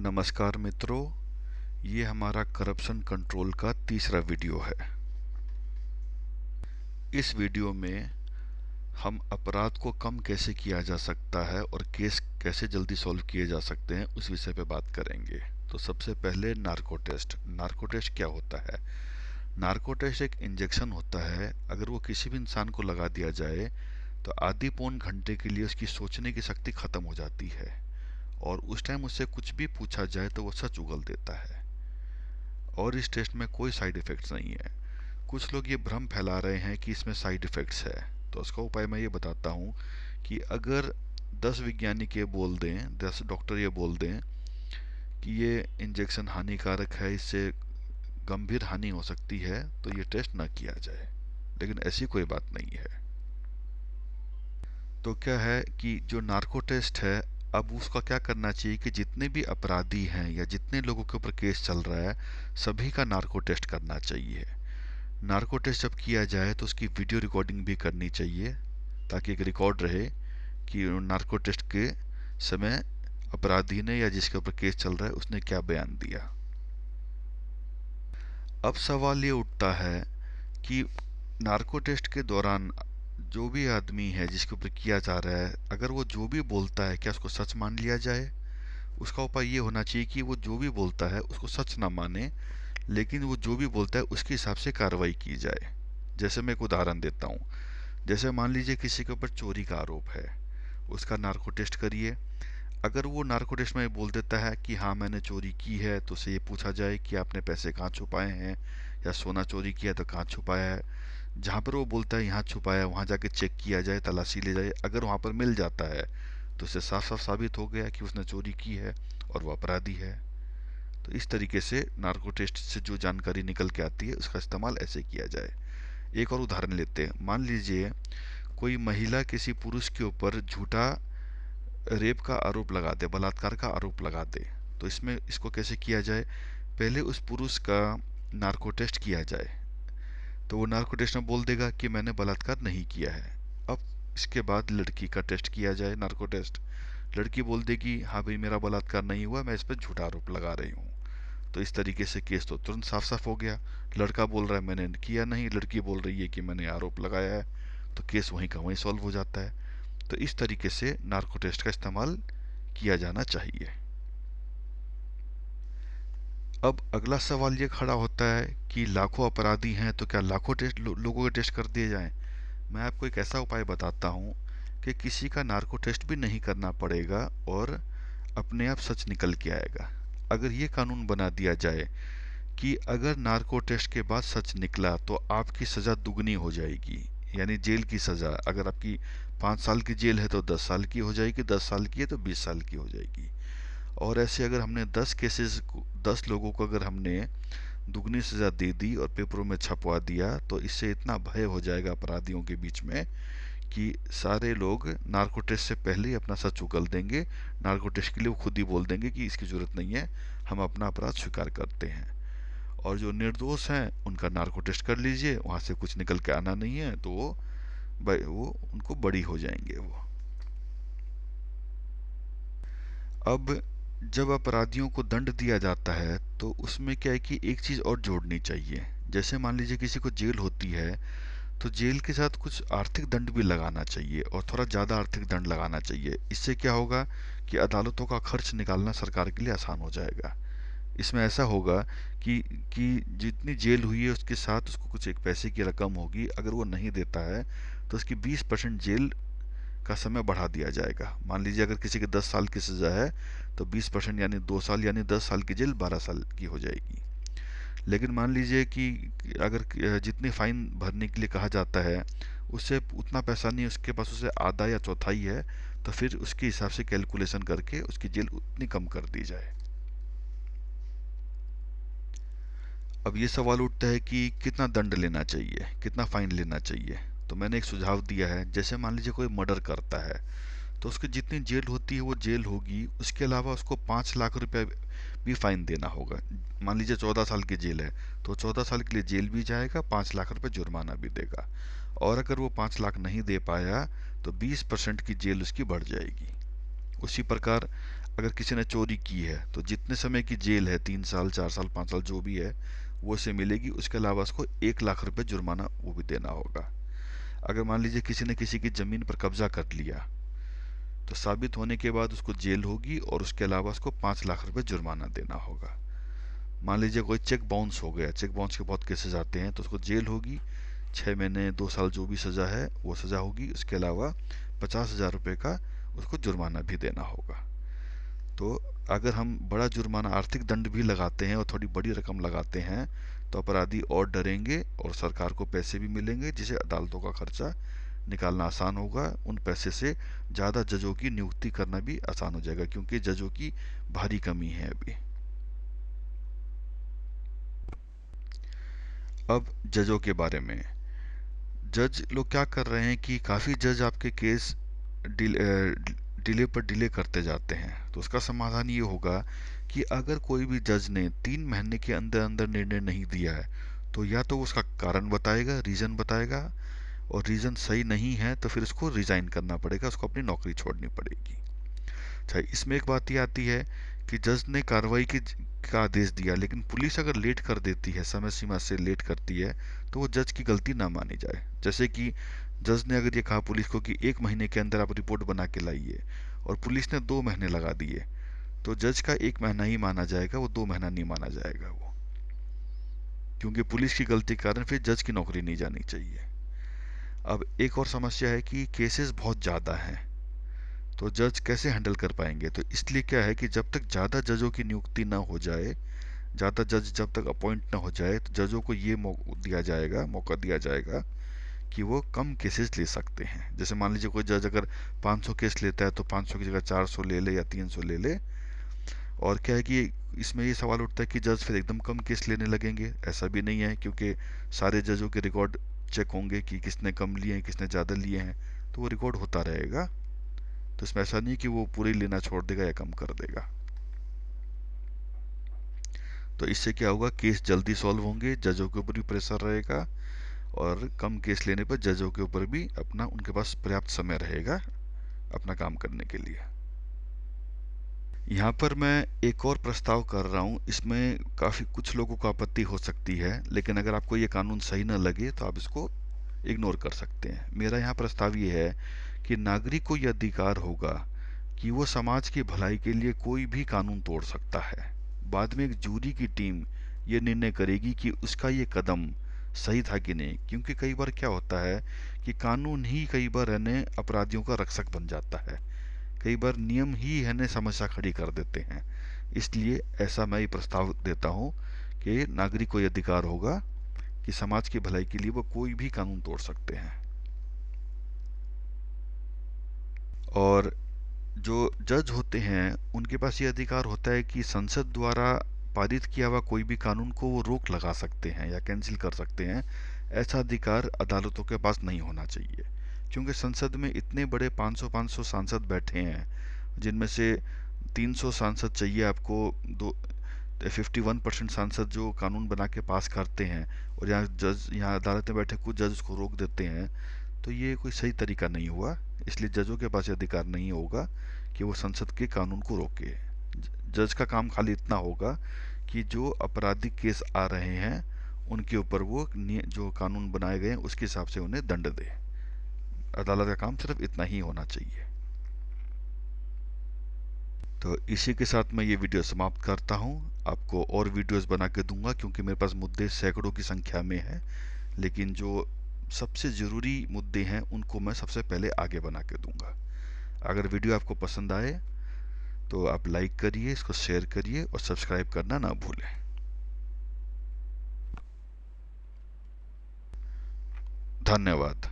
नमस्कार मित्रों, ये हमारा करप्शन कंट्रोल का तीसरा वीडियो है। इस वीडियो में हम अपराध को कम कैसे किया जा सकता है और केस कैसे जल्दी सॉल्व किए जा सकते हैं उस विषय पे बात करेंगे। तो सबसे पहले नार्को टेस्ट। नार्को टेस्ट क्या होता है? नार्को टेस्ट एक इंजेक्शन होता है। अगर वो किसी भी इंसान को लगा दिया जाए तो आधी पौन घंटे के लिए उसकी सोचने की शक्ति खत्म हो जाती है और उस टाइम उससे कुछ भी पूछा जाए तो वो सच उगल देता है। और इस टेस्ट में कोई साइड इफ़ेक्ट्स नहीं है। कुछ लोग ये भ्रम फैला रहे हैं कि इसमें साइड इफ़ेक्ट्स है। तो उसका उपाय मैं ये बताता हूँ कि अगर 10 वैज्ञानिक ये बोल दें, 10 डॉक्टर ये बोल दें कि ये इंजेक्शन हानिकारक है, इससे गंभीर हानि हो सकती है, तो ये टेस्ट ना किया जाए। लेकिन ऐसी कोई बात नहीं है। तो क्या है कि जो नार्को टेस्ट है, अब उसका क्या करना चाहिए कि जितने भी अपराधी हैं या जितने लोगों के ऊपर केस चल रहा है, सभी का नार्को टेस्ट करना चाहिए। नार्को टेस्ट जब किया जाए तो उसकी वीडियो रिकॉर्डिंग भी करनी चाहिए, ताकि एक रिकॉर्ड रहे कि नार्को टेस्ट के समय अपराधी ने या जिसके ऊपर केस चल रहा है उसने क्या बयान दिया। अब सवाल ये उठता है कि नार्को टेस्ट के दौरान जो भी आदमी है जिसके ऊपर किया जा रहा है, अगर वो जो भी बोलता है क्या उसको सच मान लिया जाए? उसका उपाय ये होना चाहिए कि वो जो भी बोलता है उसको सच ना माने, लेकिन वो जो भी बोलता है उसके हिसाब से कार्रवाई की जाए। जैसे मैं एक उदाहरण देता हूँ। जैसे मान लीजिए किसी के ऊपर चोरी का आरोप है, उसका नार्को टेस्ट करिए। अगर वो नार्को टेस्ट में बोल देता है कि हाँ मैंने चोरी की है, तो उसे ये पूछा जाए कि आपने पैसे कहाँ छुपाए हैं, या सोना चोरी किया तो कहाँ छुपाया है। जहाँ पर वो बोलता है यहाँ छुपाया, वहाँ जाके चेक किया जाए, तलाशी ले जाए। अगर वहाँ पर मिल जाता है तो उससे साफ साफ साबित हो गया कि उसने चोरी की है और वो अपराधी है। तो इस तरीके से नार्को टेस्ट से जो जानकारी निकल के आती है उसका इस्तेमाल ऐसे किया जाए। एक और उदाहरण लेते हैं। मान लीजिए कोई महिला किसी पुरुष के ऊपर झूठा रेप का आरोप लगा दे, बलात्कार का आरोप लगा दे। तो इसमें इसको कैसे किया जाए? पहले उस पुरुष का नार्को टेस्ट किया जाए। तो वो नार्को टेस्ट में बोल देगा कि मैंने बलात्कार नहीं किया है। अब इसके बाद लड़की का टेस्ट किया जाए, नार्को टेस्ट। लड़की बोल देगी हाँ भाई मेरा बलात्कार नहीं हुआ, मैं इस पर झूठा आरोप लगा रही हूँ। तो इस तरीके से केस तो तुरंत साफ साफ हो गया। लड़का बोल रहा है मैंने किया नहीं, लड़की बोल रही है कि मैंने आरोप लगाया है। तो केस वहीं का वहीं सॉल्व हो जाता है। तो इस तरीके से नार्को टेस्ट का इस्तेमाल किया जाना चाहिए। अब अगला सवाल ये खड़ा होता है कि लाखों अपराधी हैं तो क्या लाखों लोगों के टेस्ट कर दिए जाएं? मैं आपको एक ऐसा उपाय बताता हूँ कि किसी का नार्को टेस्ट भी नहीं करना पड़ेगा और अपने आप सच निकल के आएगा। अगर ये कानून बना दिया जाए कि अगर नार्को टेस्ट के बाद सच निकला तो आपकी सज़ा दुगनी हो जाएगी, यानी जेल की सज़ा अगर आपकी 5 साल की जेल है तो 10 साल की हो जाएगी, 10 साल की है तो 20 साल की हो जाएगी। और ऐसे अगर हमने 10 लोगों को अगर हमने दुगनी सज़ा दे दी और पेपरों में छपवा दिया, तो इससे इतना भय हो जाएगा अपराधियों के बीच में कि सारे लोग नार्को टेस्ट से पहले ही अपना सच उगल देंगे। नार्को टेस्ट के लिए वो खुद ही बोल देंगे कि इसकी ज़रूरत नहीं है, हम अपना अपराध स्वीकार करते हैं। और जो निर्दोष हैं उनका नार्को टेस्ट कर लीजिए, वहाँ से कुछ निकल के आना नहीं है तो वो उनको बरी हो जाएंगे वो। अब जब अपराधियों को दंड दिया जाता है तो उसमें क्या है कि एक चीज़ और जोड़नी चाहिए। जैसे मान लीजिए किसी को जेल होती है, तो जेल के साथ कुछ आर्थिक दंड भी लगाना चाहिए और थोड़ा ज़्यादा आर्थिक दंड लगाना चाहिए। इससे क्या होगा कि अदालतों का खर्च निकालना सरकार के लिए आसान हो जाएगा। इसमें ऐसा होगा कि कि जितनी जेल हुई है उसके साथ उसको कुछ एक पैसे की रकम होगी। अगर वो नहीं देता है तो उसकी 20% जेल का समय बढ़ा दिया जाएगा। मान लीजिए अगर किसी की 10 साल की सज़ा है तो 20% यानी 2 साल, यानी 10 साल की जेल 12 साल की हो जाएगी। लेकिन मान लीजिए कि अगर जितनी फ़ाइन भरने के लिए कहा जाता है उससे उतना पैसा नहीं, उसके पास उससे आधा या चौथाई है, तो फिर उसके हिसाब से कैलकुलेशन करके उसकी जेल उतनी कम कर दी जाए। अब ये सवाल उठता है कि कितना दंड लेना चाहिए, कितना फाइन लेना चाहिए। तो मैंने एक सुझाव दिया है। जैसे मान लीजिए कोई मर्डर करता है तो उसकी जितनी जेल होती है वो जेल होगी, उसके अलावा उसको 5 लाख रुपए भी फाइन देना होगा। मान लीजिए 14 साल की जेल है तो 14 साल के लिए जेल भी जाएगा, 5 लाख रुपए जुर्माना भी देगा। और अगर वो 5 लाख नहीं दे पाया तो 20% की जेल उसकी बढ़ जाएगी। उसी प्रकार अगर किसी ने चोरी की है तो जितने समय की जेल है, 3 साल, 4 साल, 5 साल, जो भी है, वो उसे मिलेगी। उसके अलावा उसको 1 लाख रुपए जुर्माना वो भी देना होगा। अगर मान लीजिए किसी ने किसी की ज़मीन पर कब्जा कर लिया, तो साबित होने के बाद उसको जेल होगी और उसके अलावा उसको 5 लाख रुपए जुर्माना देना होगा। मान लीजिए कोई चेक बाउंस हो गया, चेक बाउंस के बहुत केसेस आते हैं, तो उसको जेल होगी, 6 महीने, 2 साल, जो भी सज़ा है वो सज़ा होगी। उसके अलावा 50,000 रुपये का उसको जुर्माना भी देना होगा। तो अगर हम बड़ा जुर्माना, आर्थिक दंड भी लगाते हैं और थोड़ी बड़ी रकम लगाते हैं, तो अपराधी और डरेंगे और सरकार को पैसे भी मिलेंगे, जिसे अदालतों का खर्चा निकालना आसान होगा। उन पैसे से ज़्यादा जजों की नियुक्ति करना भी आसान हो जाएगा, क्योंकि जजों की भारी कमी है अभी। अब जजों के बारे में, जज लोग क्या कर रहे हैं कि काफ़ी जज आपके केस डिले पर डिले करते जाते हैं। तो उसका समाधान ये होगा कि अगर कोई भी जज ने 3 महीने के अंदर अंदर निर्णय नहीं दिया है, तो या तो उसका कारण बताएगा, रीज़न बताएगा, और रीज़न सही नहीं है तो फिर उसको रिज़ाइन करना पड़ेगा, उसको अपनी नौकरी छोड़नी पड़ेगी। अच्छा, इसमें एक बात ये आती है कि जज ने कार्रवाई की का आदेश दिया, लेकिन पुलिस अगर लेट कर देती है, समय सीमा से लेट करती है, तो वो जज की गलती ना मानी जाए। जैसे कि जज ने अगर ये कहा पुलिस को कि 1 महीने के अंदर आप रिपोर्ट बना के लाइए, और पुलिस ने 2 महीने लगा दिए, तो जज का 1 महीना ही माना जाएगा, वो 2 महीना नहीं माना जाएगा वो, क्योंकि पुलिस की गलती के कारण फिर जज की नौकरी नहीं जानी चाहिए। अब एक और समस्या है कि केसेस बहुत ज़्यादा हैं, तो जज कैसे हैंडल कर पाएंगे? तो इसलिए क्या है कि जब तक ज़्यादा जजों की नियुक्ति ना हो जाए, ज़्यादा जज जब तक अपॉइंट ना हो जाए, तो जजों को ये मौका दिया जाएगा कि वो कम केसेस ले सकते हैं। जैसे मान लीजिए कोई जज अगर 500 केस लेता है, तो 500 की जगह 400 ले ले या 300 ले ले। और क्या है कि इसमें ये सवाल उठता है कि जज फिर एकदम कम केस लेने लगेंगे। ऐसा भी नहीं है, क्योंकि सारे जजों के रिकॉर्ड चेक होंगे कि किसने कम लिए हैं, किसने ज़्यादा लिए हैं, तो वो रिकॉर्ड होता रहेगा। तो इसमें ऐसा नहीं कि वो पूरे लेना छोड़ देगा या कम कर देगा। तो इससे क्या होगा, केस जल्दी सॉल्व होंगे, जजों के ऊपर भी प्रेशर रहेगा, और कम केस लेने पर जजों के ऊपर भी अपना, उनके पास पर्याप्त समय रहेगा अपना काम करने के लिए। यहाँ पर मैं एक और प्रस्ताव कर रहा हूँ, इसमें काफ़ी कुछ लोगों को आपत्ति हो सकती है, लेकिन अगर आपको ये कानून सही न लगे तो आप इसको इग्नोर कर सकते हैं। मेरा यहाँ प्रस्ताव ये है कि नागरिक को यह अधिकार होगा कि वो समाज की भलाई के लिए कोई भी कानून तोड़ सकता है। बाद में एक जूरी की टीम ये निर्णय करेगी कि उसका ये कदम सही था कि नहीं, क्योंकि कई बार क्या होता है कि कानून ही कई बार अपराधियों का रक्षक बन जाता है। कई बार नियम ही समस्या खड़ी कर देते हैं। इसलिए ऐसा मैं ये प्रस्ताव देता हूँ कि नागरिक को ये अधिकार होगा कि समाज की भलाई के लिए वो कोई भी कानून तोड़ सकते हैं। और जो जज होते हैं उनके पास ये अधिकार होता है कि संसद द्वारा पारित किया हुआ कोई भी कानून को वो रोक लगा सकते हैं या कैंसिल कर सकते हैं। ऐसा अधिकार अदालतों के पास नहीं होना चाहिए, क्योंकि संसद में इतने बड़े 500 सांसद बैठे हैं, जिनमें से 300 सांसद चाहिए आपको, दो 51% सांसद जो कानून बना के पास करते हैं, और यहाँ अदालत में बैठे कुछ जज उसको रोक देते हैं। तो ये कोई सही तरीका नहीं हुआ। इसलिए जजों के पास ये अधिकार नहीं होगा कि वो संसद के कानून को रोके। जज का काम खाली इतना होगा कि जो आपराधिक केस आ रहे हैं उनके ऊपर वो जो कानून बनाए गए हैं उसके हिसाब से उन्हें दंड दे। अदालत का काम सिर्फ इतना ही होना चाहिए। तो इसी के साथ मैं ये वीडियो समाप्त करता हूँ। आपको और वीडियोस बना के दूंगा, क्योंकि मेरे पास मुद्दे सैकड़ों की संख्या में हैं, लेकिन जो सबसे ज़रूरी मुद्दे हैं उनको मैं सबसे पहले आगे बना के दूंगा। अगर वीडियो आपको पसंद आए तो आप लाइक करिए, इसको शेयर करिए और सब्सक्राइब करना ना भूलें। धन्यवाद।